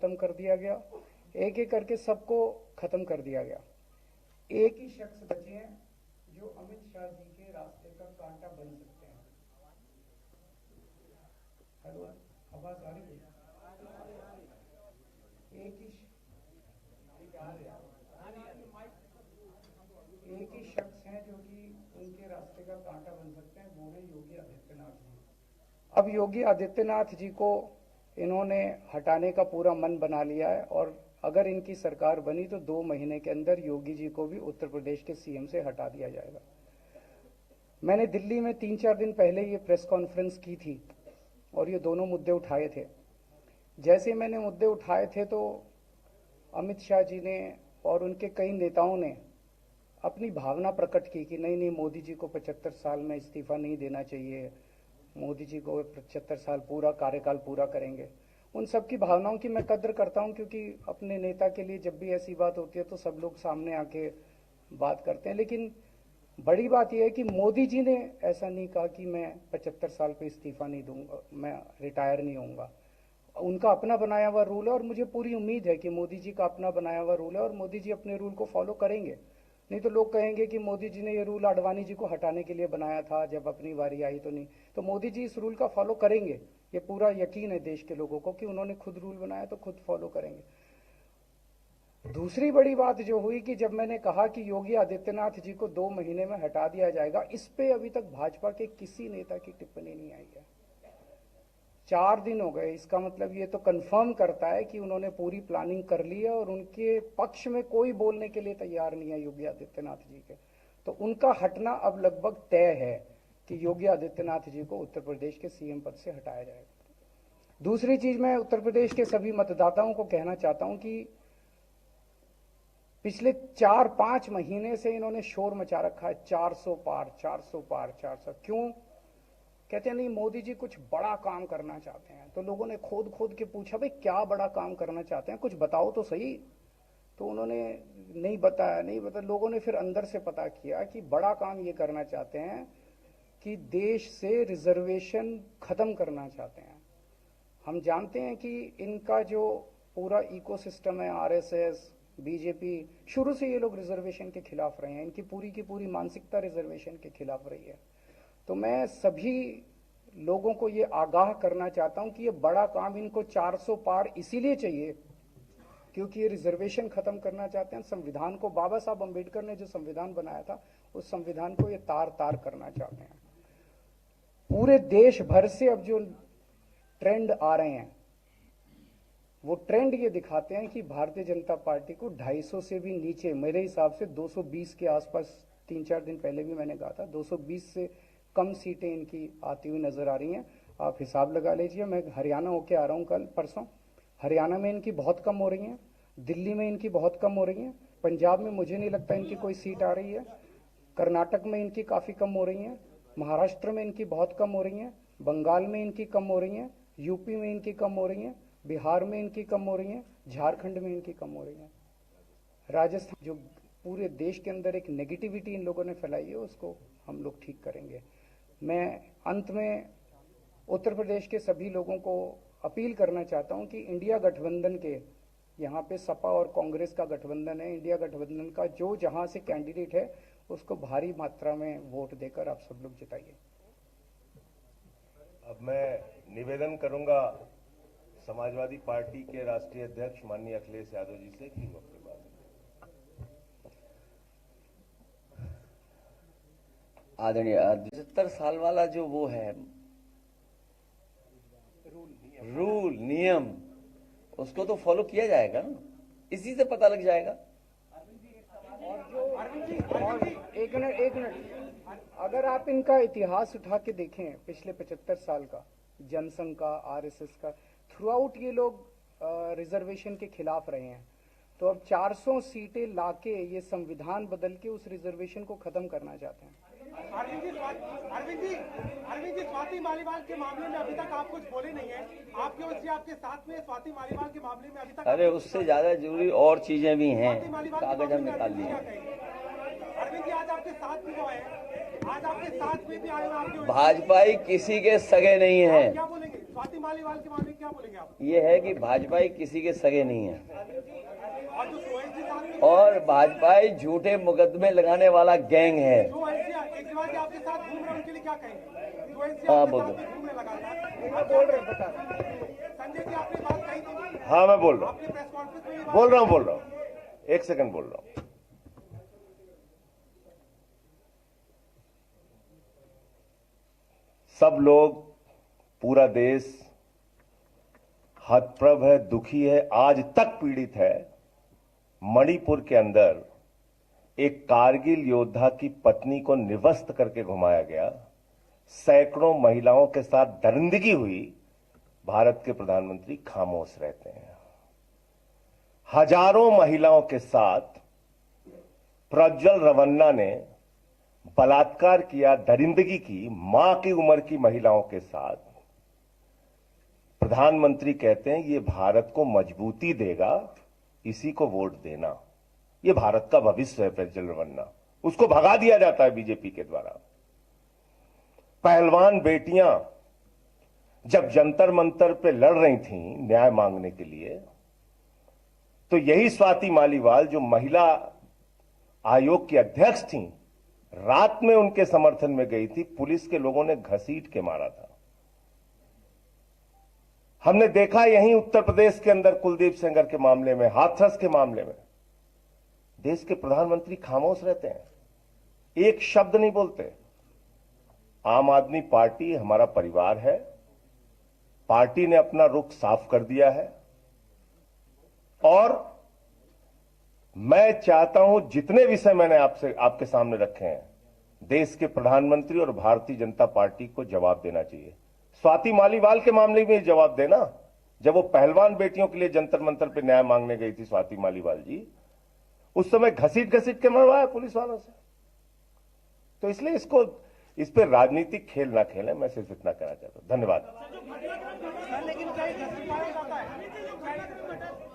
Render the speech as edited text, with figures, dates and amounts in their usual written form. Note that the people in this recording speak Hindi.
खत्म कर दिया गया, एक एक करके सबको खत्म कर दिया गया। एक ही शख्स बचे हैं जो अमित शाह जी के रास्ते का कांटा बन सकते हैं। हेलो, आवाज आ रही है? एक ही शख्स हैं जो कि उनके रास्ते का कांटा बन सकते हैं, वो है योगी आदित्यनाथ जी। अब योगी आदित्यनाथ जी को इन्होंने हटाने का पूरा मन बना लिया है, और अगर इनकी सरकार बनी तो 2 महीने के अंदर योगी जी को भी उत्तर प्रदेश के सीएम से हटा दिया जाएगा। मैंने दिल्ली में 3-4 दिन पहले ये प्रेस कॉन्फ्रेंस की थी और ये दोनों मुद्दे उठाए थे। जैसे मैंने मुद्दे उठाए थे तो अमित शाह जी ने और उनके कई नेताओं ने अपनी भावना प्रकट की कि नहीं, मोदी जी को 75 साल में इस्तीफा नहीं देना चाहिए, मोदी जी को 75 साल पूरा कार्यकाल पूरा करेंगे। उन सब की भावनाओं की मैं कद्र करता हूं, क्योंकि अपने नेता के लिए जब भी ऐसी बात होती है तो सब लोग सामने आके बात करते हैं। लेकिन बड़ी बात यह है कि मोदी जी ने ऐसा नहीं कहा कि मैं 75 साल पे इस्तीफा नहीं दूंगा, मैं रिटायर नहीं होऊंगा। उनका अपना बनाया हुआ रूल है और मुझे पूरी उम्मीद है कि मोदी जी का अपना बनाया हुआ रूल है और मोदी जी अपने रूल को फॉलो करेंगे। नहीं तो लोग कहेंगे कि मोदी जी ने ये रूल आडवाणी जी को हटाने के लिए बनाया था, जब अपनी बारी आई तो नहीं। तो मोदी जी इस रूल का फॉलो करेंगे, ये पूरा यकीन है देश के लोगों को कि उन्होंने खुद रूल बनाया तो खुद फॉलो करेंगे। दूसरी बड़ी बात जो हुई कि जब मैंने कहा कि योगी आदित्यनाथ जी को 2 महीने में हटा दिया जाएगा, इस पे अभी तक भाजपा के किसी नेता की टिप्पणी नहीं आई है। 4 दिन हो गए, इसका मतलब ये तो कंफर्म करता है कि उन्होंने पूरी प्लानिंग कर ली है और उनके पक्ष में कोई बोलने के लिए तैयार नहीं है योगी आदित्यनाथ जी के। तो उनका हटना अब लगभग तय है कि योगी आदित्यनाथ जी को उत्तर प्रदेश के सीएम पद से हटाया जाएगा। दूसरी चीज, मैं उत्तर प्रदेश के सभी मतदाताओं को कहना चाहता हूं कि पिछले 4-5 महीने से इन्होंने शोर मचा रखा है, 400 पार 400 पार 400। क्यों? कहते हैं नहीं, मोदी जी कुछ बड़ा काम करना चाहते हैं। तो लोगों ने खोद खोद के पूछा, भाई क्या बड़ा काम करना चाहते हैं, कुछ बताओ तो सही। तो उन्होंने नहीं बताया। लोगों ने फिर अंदर से पता किया कि बड़ा काम ये करना चाहते हैं कि देश से रिजर्वेशन खत्म करना चाहते हैं। हम जानते हैं कि इनका जो पूरा इकोसिस्टम है, आरएसएस, बीजेपी, शुरू से ये लोग रिजर्वेशन के खिलाफ रहे हैं। इनकी पूरी की पूरी मानसिकता रिजर्वेशन के खिलाफ रही है। तो मैं सभी लोगों को ये आगाह करना चाहता हूं कि ये बड़ा काम इनको 400 पार इसीलिए चाहिए क्योंकि ये रिजर्वेशन खत्म करना चाहते हैं। संविधान को, बाबा साहब अंबेडकर ने जो संविधान बनाया था, उस संविधान को ये तार तार करना चाहते हैं। पूरे देश भर से अब जो ट्रेंड आ रहे हैं, वो ट्रेंड ये दिखाते हैं कि भारतीय जनता पार्टी को 250 से भी नीचे, मेरे हिसाब से 220 के आसपास, 3-4 दिन पहले भी मैंने कहा था, 220 से कम सीटें इनकी आती हुई नजर आ रही हैं। आप हिसाब लगा लीजिए। मैं हरियाणा होके आ रहा हूं कल परसों, हरियाणा में इनकी बहुत कम हो रही हैं, दिल्ली में इनकी बहुत कम हो रही हैं, पंजाब में मुझे नहीं लगता इनकी कोई सीट आ रही है, कर्नाटक में इनकी काफी कम हो रही हैं, महाराष्ट्र में इनकी बहुत कम हो रही हैं, बंगाल में इनकी कम हो रही हैं, यूपी में इनकी कम हो रही हैं, बिहार में इनकी कम हो रही हैं, झारखंड में इनकी कम हो रही हैं, राजस्थान। जो पूरे देश के अंदर एक नेगेटिविटी इन लोगों ने फैलाई है, उसको हम लोग ठीक करेंगे। मैं अंत में उत्तर प्रदेश के सभी लोगों को अपील करना चाहता हूं कि इंडिया गठबंधन के, यहाँ पे सपा और कांग्रेस का गठबंधन है, इंडिया गठबंधन का जो जहां से कैंडिडेट है उसको भारी मात्रा में वोट देकर आप सब लोग जिताइए। अब मैं निवेदन करूंगा समाजवादी पार्टी के राष्ट्रीय अध्यक्ष माननीय अखिलेश यादव जी से कि वो अपनी बात। आदरणीय 75 साल वाला जो वो है रूल नियम, उसको तो फॉलो किया जाएगा ना, इसी से पता लग जाएगा। और एक मिनट, अगर आप इनका इतिहास उठा के देखें पिछले 75 साल का, जनसंघ का, आरएसएस का, थ्रू आउट ये लोग रिजर्वेशन के खिलाफ रहे हैं। तो अब 400 सीटें लाके ये संविधान बदल के उस रिजर्वेशन को खत्म करना चाहते हैं। अरविंद जी, स्वाति मालीवाल के मामले में अभी तक आप कुछ बोले नहीं है। आपके वजह से आपके साथ में स्वाति मालीवाल के मामले में अभी तक, अरे उससे ज्यादा जरूरी और चीजें भी हैं, कागज हम निकाल लिए। अरविंद जी, आज आपके साथ भी वो है, आज आपके साथ में भी आए, भाजपा किसी के सगे नहीं है। क्या बोलेंगे? स्वाति मालीवाल के मामले में क्या बोलेंगे आप? ये है कि भाजपाई किसी के सगे नहीं है और जो ओएसडी साथ में और भाजपाई झूठे मुकदमे लगाने वाला गैंग है। जो ओएसडी केजरीवाल जी आपके साथ घूम रहे हैं उनके लिए क्या कहेंगे? जो ओएसडी हाँ, आपके बोल साथ दो। में घूमने लगा था। बोल रहे हैं, बता संजय जी आपने बात कही थी, हाँ मैं बोल रहा हूँ, आपने प्रेस कॉन्फ्रेंस में ये बात बोल रहा हूँ, एक सेकंड बोल रहा हूँ। सब लोग, पूरा देश हतप्रभ है, दुखी है, आज तक पीड़ित है। मणिपुर के अंदर एक कारगिल योद्धा की पत्नी को निवस्त करके घुमाया गया, सैकड़ों महिलाओं के साथ दरिंदगी हुई, भारत के प्रधानमंत्री खामोश रहते हैं। हजारों महिलाओं के साथ प्रज्वल रवन्ना ने बलात्कार किया, दरिंदगी की, मां की उम्र की महिलाओं के साथ। प्रधानमंत्री कहते हैं ये भारत को मजबूती देगा, इसी को वोट देना। ये भारत का भविष्य है प्रज्वल रवन्ना, उसको भगा दिया जाता है बीजेपी के द्वारा। पहलवान बेटियां जब जंतर मंतर पे लड़ रही थीं न्याय मांगने के लिए, तो यही स्वाति मालीवाल जो महिला आयोग की अध्यक्ष थीं, रात में उनके समर्थन में गई थी, पुलिस के लोगों ने घसीट के मारा था। हमने देखा यहीं उत्तर प्रदेश के अंदर कुलदीप सेंगर के मामले में, हाथरस के मामले में, देश के प्रधानमंत्री खामोश रहते हैं, एक शब्द नहीं बोलते। आम आदमी पार्टी हमारा परिवार है, पार्टी ने अपना रुख साफ कर दिया है और मैं चाहता हूं जितने विषय मैंने आपके सामने रखे हैं, देश के प्रधानमंत्री और भारतीय जनता पार्टी को जवाब देना चाहिए। स्वाति मालीवाल के मामले में जवाब देना, जब वो पहलवान बेटियों के लिए जंतर मंतर पे न्याय मांगने गई थी स्वाति मालीवाल जी, उस समय घसीट के मरवाया पुलिस वालों से। तो इसलिए इस पे राजनीतिक खेल ना खेलें, मैं सिर्फ इतना कहना चाहता हूं। धन्यवाद। लेकिन क्या ये justify हो जाता है?